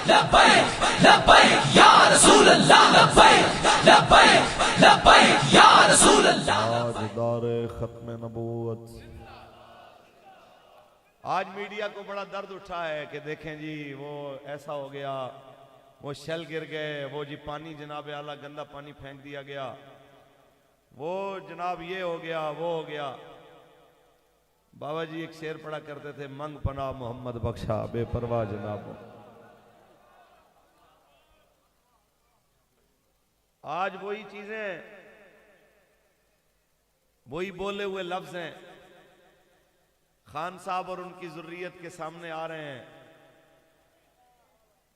लब्बैक लब्बैक या रसूल अल्लाह, लब्बैक लब्बैक लब्बैक या रसूल अल्लाह। आज दौरे खत्म नबूवत। आज मीडिया को बड़ा दर्द उठा है कि देखें जी वो ऐसा हो गया, वो शेल गिर गए, वो जी पानी जनाब आला गंदा पानी फेंक दिया गया, वो जनाब ये हो गया, वो हो गया। बाबा जी एक शेर पढ़ा करते थे, मंग पना मोहम्मद बख्शा बेपरवाह जनाब। आज वही चीजें, वही बोले हुए लफ्ज हैं, खान साहब और उनकी जुर्रियत के सामने आ रहे हैं।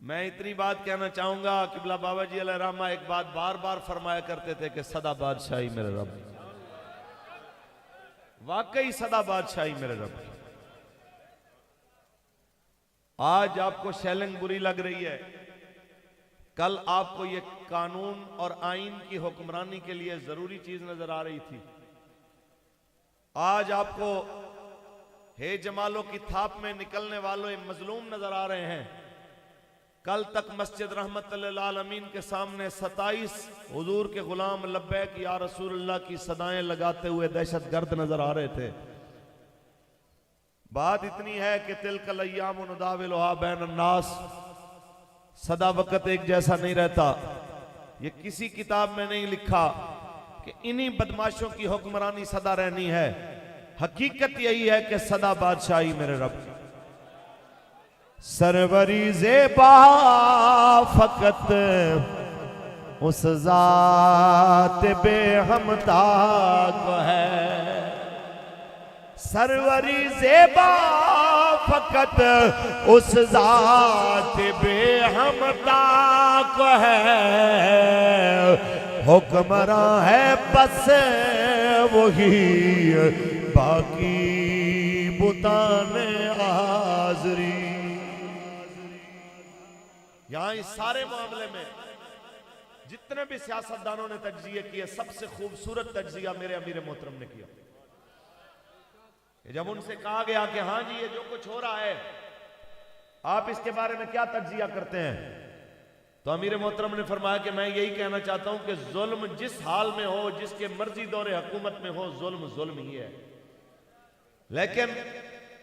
मैं इतनी बात कहना चाहूंगा, किबला बाबा जी अलैहि रहमा एक बात बार बार फरमाया करते थे कि सदा बादशाही मेरे रब, वाकई सदा बादशाही मेरे रब। आज आपको शेलिंग बुरी लग रही है, कल आपको ये कानून और आइन की हुक्मरानी के लिए जरूरी चीज नजर आ रही थी। आज आपको हे जमालों की थाप में निकलने वाले मजलूम नजर आ रहे हैं। कल तक मस्जिद रहमतुल लिल आलमीन के सामने 27 हुजूर के गुलाम लब्बैक या रसूलुल्लाह की सदाएं लगाते हुए दहशत गर्द नजर आ रहे थे। बात इतनी है कि तिलकल अय्याम नुदाविलुहा बैन अन्नास, सदा वक्त एक जैसा नहीं रहता। ये किसी किताब में नहीं लिखा कि इन्हीं बदमाशों की हुक्मरानी सदा रहनी है। हकीकत यही है कि सदा बादशाही मेरे रब। सरवरी ज़ेबा फकत उस ज़ात बेहमदा को है, सरवरी ज़ेबा फकत उस ज़ात बेहमदा को है। हुक्मरां है बस वही, बाकी बुताने हाज़री। यहां इस सारे मामले में जितने भी सियासतदानों ने तज्जिए किए, सबसे खूबसूरत तज्जिया मेरे अमीर मोहतरम ने किया। जब उनसे कहा गया कि हाँ जी ये जो कुछ हो रहा है आप इसके बारे में क्या तज्जिया करते हैं, तो अमीर मोहतरम ने फरमाया कि मैं यही कहना चाहता हूं कि जुल्म जिस हाल में हो, जिसके मर्जी दौरे हुकूमत में हो, जुल्म जुल्म ही है। लेकिन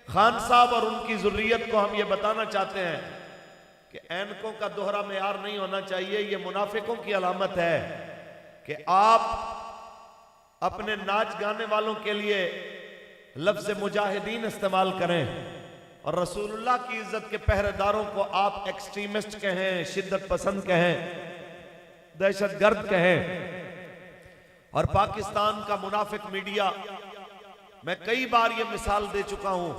खान साहब और उनकी जुर्रियत को हम ये बताना चाहते हैं कि ऐनकों का दोहरा मेयार नहीं होना चाहिए। ये मुनाफिकों की अलामत है कि आप अपने नाच गाने वालों के लिए लफ्ज मुजाहिदीन इस्तेमाल करें और रसूलुल्लाह की इज्जत के पहरेदारों को आप एक्सट्रीमिस्ट कहें, शिद्दत पसंद कहें, दहशत गर्द कहें। और पाकिस्तान का मुनाफिक मीडिया, मैं कई बार ये मिसाल दे चुका हूं।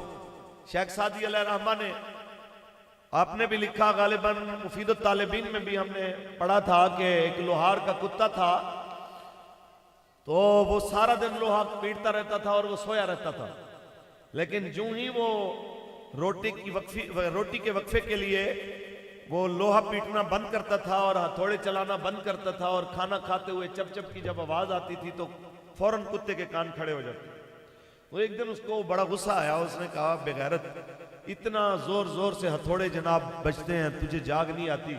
शेख सादी अलैहि रहमा ने, आपने भी लिखा, गालिबन मुफीदुत तालिबीन में भी हमने पढ़ा था कि एक लोहार का कुत्ता था, तो वो सारा दिन लोहा पीटता रहता था और वो सोया रहता था। लेकिन जो ही वो रोटी के वक्फे के लिए वो लोहा पीटना बंद करता था और हथौड़े चलाना बंद करता था और खाना खाते हुए चप चप की जब आवाज आती थी तो फौरन कुत्ते के कान खड़े हो जाते। तो एक दिन उसको बड़ा गुस्सा आया, उसने कहा बेगैरत, इतना जोर जोर से हथौड़े जनाब बजते हैं, तुझे जाग नहीं आती,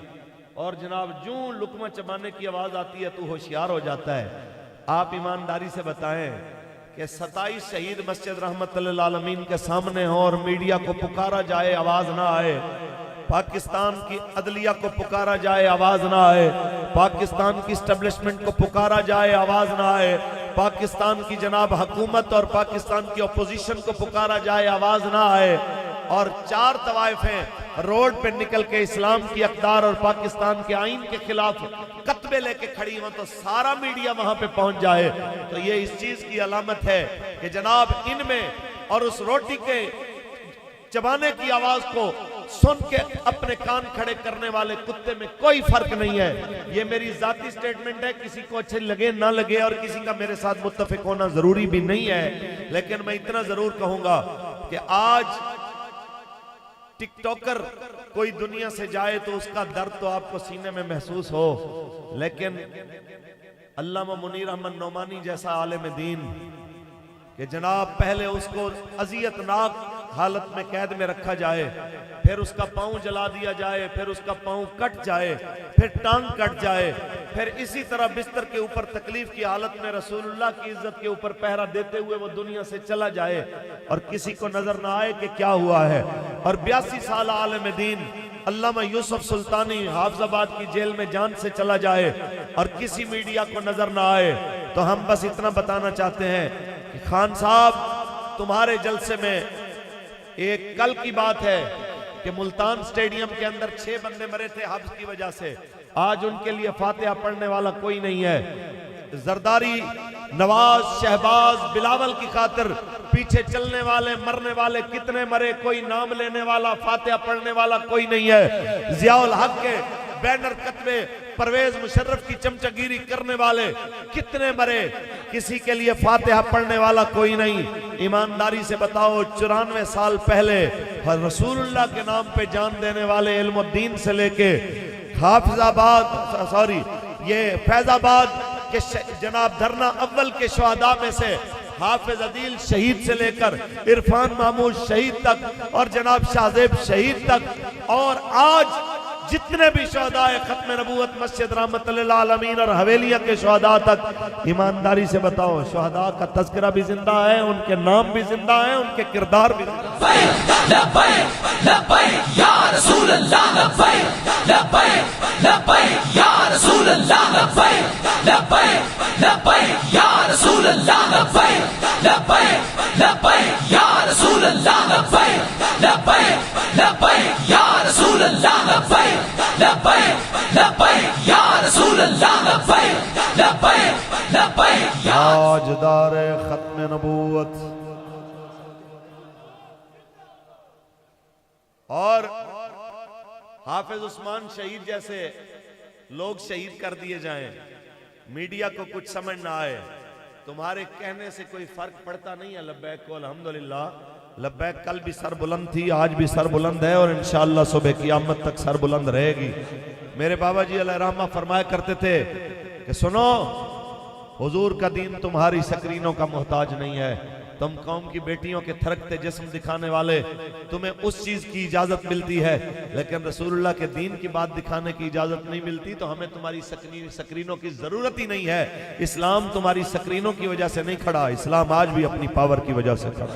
और जनाब जो लुकमा चबाने की आवाज आती है तू होशियार हो जाता है। आप ईमानदारी से बताएं कि 27 शहीद मस्जिद रहमतुल लिल आलमीन के सामने हो और मीडिया को पुकारा जाए आवाज ना आए, पाकिस्तान की अदलिया को पुकारा जाए आवाज ना आए, पाकिस्तान की स्टैब्लिशमेंट को पुकारा जाए आवाज ना आए, पाकिस्तान की जनाब हुकूमत और पाकिस्तान की अपोजिशन को पुकारा जाए आवाज ना आए, और 4 तवाइफें रोड पे निकल के इस्लाम की अक़दार और पाकिस्तान के आइन के खिलाफ कत्बे लेके खड़ी हो तो सारा मीडिया वहां पे पहुंच जाए, तो ये इस चीज की अलामत है कि जनाब इनमें और उस रोटी के चबाने की आवाज को सुन के अपने कान खड़े करने वाले कुत्ते में कोई फर्क नहीं है। ये मेरी जाती स्टेटमेंट है, किसी को अच्छे लगे ना लगे और किसी का मेरे साथ मुत्तफिक होना जरूरी भी नहीं है। लेकिन मैं इतना जरूर कहूंगा कि आज टिकटॉकर कोई दुनिया से जाए तो उसका दर्द तो आपको सीने में महसूस हो, लेकिन अल्लामा मुनीर अहमद नौमानी जैसा आलिम दीन कि जनाब पहले उसको अजियतनाक हालत में कैद में रखा जाए, फिर उसका पांव जला दिया जाए, फिर उसका पांव कट जाए, फिर टांग कट जाए, फिर इसी तरह बिस्तर के ऊपर तकलीफ की हालत में रसूलुल्लाह की इज्जत के ऊपर पहरा देते हुए वो दुनिया से चला जाए और किसी को नजर ना आए कि क्या हुआ है। और 82 साल आलिम दीन अल्लामा यूसुफ सुल्तानी हाफिजाबाद की जेल में जान से चला जाए और किसी मीडिया को नजर ना आए। तो हम बस इतना बताना चाहते हैं कि खान साहब, तुम्हारे जलसे में एक कल की बात है कि मुल्तान स्टेडियम के अंदर 6 बंदे मरे थे हब्स की वजह से। आज उनके लिए फातिहा पढ़ने वाला कोई नहीं है। जरदारी, नवाज, शहबाज, बिलावल की खातिर पीछे चलने वाले, मरने वाले कितने मरे, कोई नाम लेने वाला, फातिहा पढ़ने वाला कोई नहीं है। जियाउल हक के बैनर कतवे, परवेज मुशर्रफ की चमचागिरी करने वाले कितने मरे, किसी के लिए फातिहा पढ़ने वाला कोई नहीं। ईमानदारी से बताओ, 94 साल पहले रसूलुल्लाह के नाम पे जान देने वाले इल्मुद्दीन से लेके ये फैजाबाद के जनाब धरना अव्वल के शुहदा में से हाफिज अदील शहीद से लेकर इरफान महमूद शहीद तक और जनाब शाहजेब शहीद तक और आज जितने भी शुहदा है खत्म नबूवत मस्जिद रहमतुल लिल आलमीन और हवेलिया के शुहदा तक, ईमानदारी से बताओ, शुहदा का तज़किरा भी जिंदा है, उनके नाम भी जिंदा है, उनके किरदार भी जिंदा ताजदार खत्म नबूवत। और हाफिज उस्मान शहीद जैसे लोग शहीद कर दिए जाएं, मीडिया को कुछ समझ ना आए, तुम्हारे कहने से कोई फर्क पड़ता नहीं है। लब्बैक को अल्हम्दुलिल्लाह, लब्बैक कल भी सर बुलंद थी, आज भी सर बुलंद है और इंशाअल्लाह सुबह क़यामत तक सर बुलंद रहेगी। मेरे बाबा जी अलैहि रहमा फरमाया करते थे कि सुनो, हुजूर का दीन तुम्हारी स्क्रीनों का मोहताज नहीं है। तुम कौम की बेटियों के थरकते जिस्म दिखाने वाले, तुम्हें उस चीज की इजाजत मिलती है, लेकिन रसूलुल्लाह के दीन की बात दिखाने की इजाजत नहीं मिलती। तो हमें तुम्हारी स्क्रीनों की जरूरत ही नहीं है। इस्लाम तुम्हारी स्क्रीनों की वजह से नहीं खड़ा, इस्लाम आज भी अपनी पावर की वजह से खड़ा।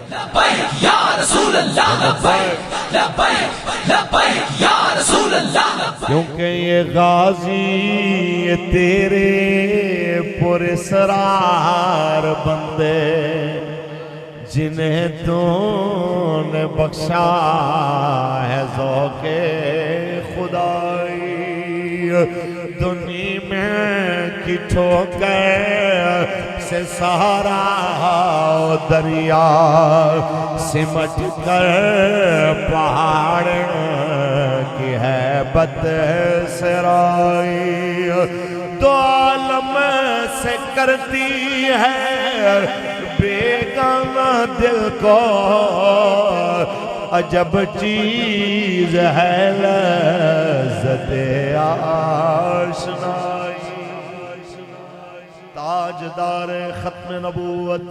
क्योंकि ये गाजी ये तेरे पुरसरार बंदे जिन्हें तूने बख्शा है ज़ौक़े खुदाई, दुनिया में की ठोकर से सहारा दरिया सिमट कर पहाड़ की हैबत सराई, दो आलम से करती है बेगाना दिल को अजब चीज है लज़्ज़ते आशनाई। ताजदार खत्म नबूवत